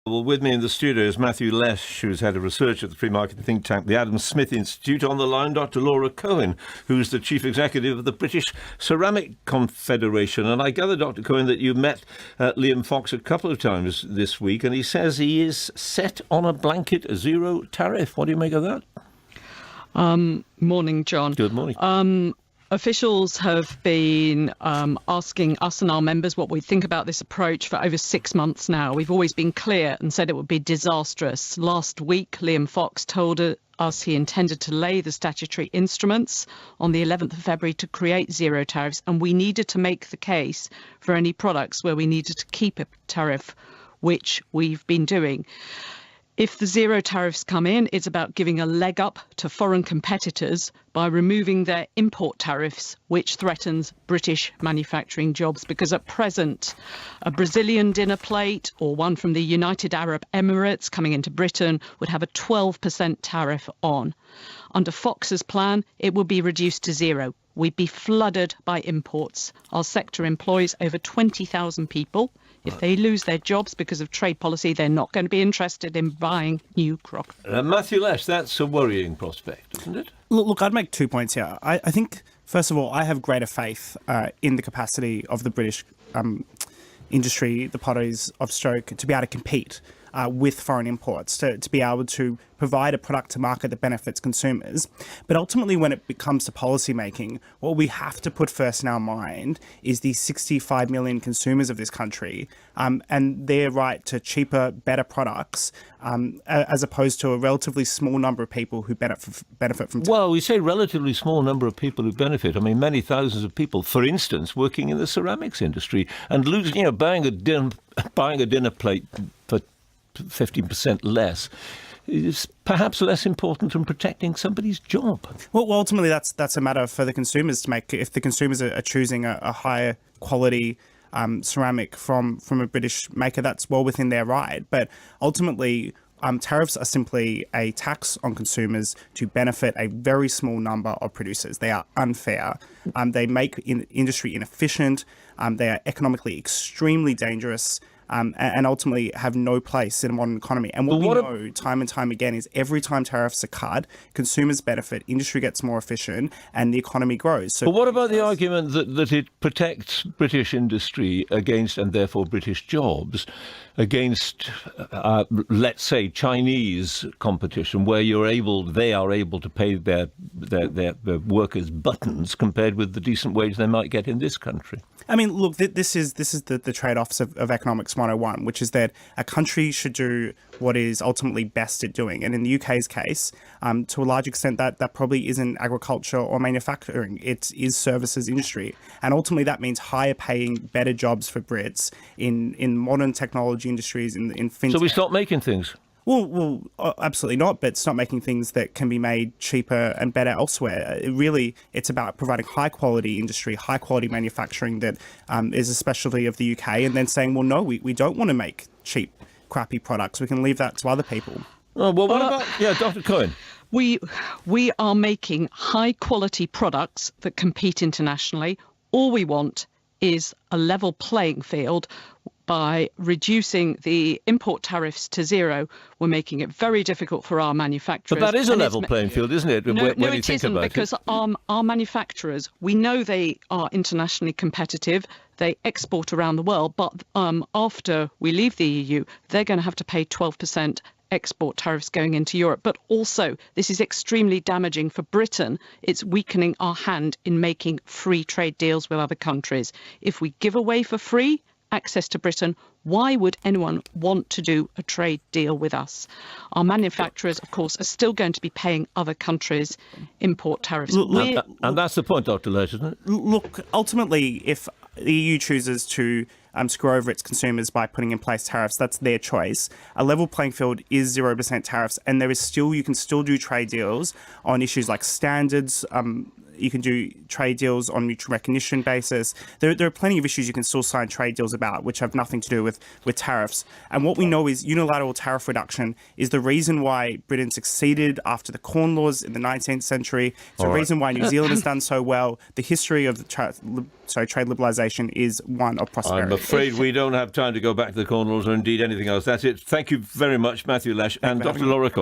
Well, with me in the studio is Matthew Lesh, who's head of research at the free market think tank, the Adam Smith Institute. On the line, Dr. Laura Cohen, who's the chief executive of the British Ceramic Confederation. And I gather, Dr. Cohen, that you met Liam Fox a couple of times this week, and he says he is set on a blanket zero tariff. What do you make of that? Morning, John. Good morning. Officials have been asking us and our members what we think about this approach for over 6 months now. We've always been clear and said it would be disastrous. Last week, Liam Fox told us he intended to lay the statutory instruments on the 11th of February to create zero tariffs, and we needed to make the case for any products where we needed to keep a tariff, which we've been doing. If the zero tariffs come in, it's about giving a leg up to foreign competitors by removing their import tariffs, which threatens British manufacturing jobs. Because at present, a Brazilian dinner plate or one from the United Arab Emirates coming into Britain would have a 12% tariff on. Under Fox's plan, it would be reduced to zero. We'd be flooded by imports. Our sector employs over 20,000 people. If they lose their jobs because of trade policy, they're not going to be interested in buying new crop. Matthew Lesh, that's a worrying prospect, isn't it? Look, I'd make 2 points here. I think, first of all, I have greater faith in the capacity of the British industry, the potteries of Stoke, to be able to compete with foreign imports, to be able to provide a product to market that benefits consumers. But ultimately, when it comes to policy making, what we have to put first in our mind is the 65 million consumers of this country and their right to cheaper, better products, as opposed to a relatively small number of people who benefit from. Well, we say relatively small number of people who benefit. I mean, many thousands of people, for instance, working in the ceramics industry and losing, buying a dinner plate for 15% less is perhaps less important than protecting somebody's job. Well, ultimately, that's a matter for the consumers to make. If the consumers are choosing a higher quality ceramic from a British maker, that's well within their right. But ultimately, tariffs are simply a tax on consumers to benefit a very small number of producers. They are unfair. They make industry inefficient. They are economically extremely dangerous. And ultimately have no place in a modern economy. And what we know time and time again is every time tariffs are cut, consumers benefit, industry gets more efficient, and the economy grows. So, but what about the argument that it protects British industry against, and therefore British jobs, against, let's say, Chinese competition, where they are able to pay their workers buttons compared with the decent wage they might get in this country? I mean, look, this is the trade-offs of economics 101, which is that a country should do what is ultimately best at doing. And in the UK's case, to a large extent, that probably isn't agriculture or manufacturing. It is services industry. And ultimately, that means higher paying, better jobs for Brits in modern technology industries, in fintech. So we stop making things? Well, absolutely not, but stop making things that can be made cheaper and better elsewhere. It's about providing high-quality industry, high-quality manufacturing that is a specialty of the UK, and then saying, well, no, we don't want to make cheap, crappy products. We can leave that to other people. Oh, well, what about... Yeah, Dr. Cohen. We are making high-quality products that compete internationally. All we want is a level playing field. By reducing the import tariffs to zero, we're making it very difficult for our manufacturers. But that is a level playing field, isn't it? No, it isn't, because our manufacturers, we know they are internationally competitive. They export around the world, but after we leave the EU, they're going to have to pay 12% export tariffs going into Europe. But also, this is extremely damaging for Britain. It's weakening our hand in making free trade deals with other countries. If we give away for free access to Britain, why would anyone want to do a trade deal with us? Our manufacturers, of course, are still going to be paying other countries import tariffs. And that's the point, Dr. Lesh, isn't it? Look, ultimately, if the EU chooses to screw over its consumers by putting in place tariffs, that's their choice. A level playing field is 0% tariffs, and you can still do trade deals on issues like standards, You can do trade deals on mutual recognition basis. There are plenty of issues you can still sign trade deals about, which have nothing to do with tariffs. And what we know is unilateral tariff reduction is the reason why Britain succeeded after the Corn Laws in the 19th century. It's the reason why New Zealand has done so well. The history of trade liberalisation is one of prosperity. I'm afraid we don't have time to go back to the Corn Laws or indeed anything else. That's it. Thank you very much, Matthew Lesh and Dr. Laura Cohen.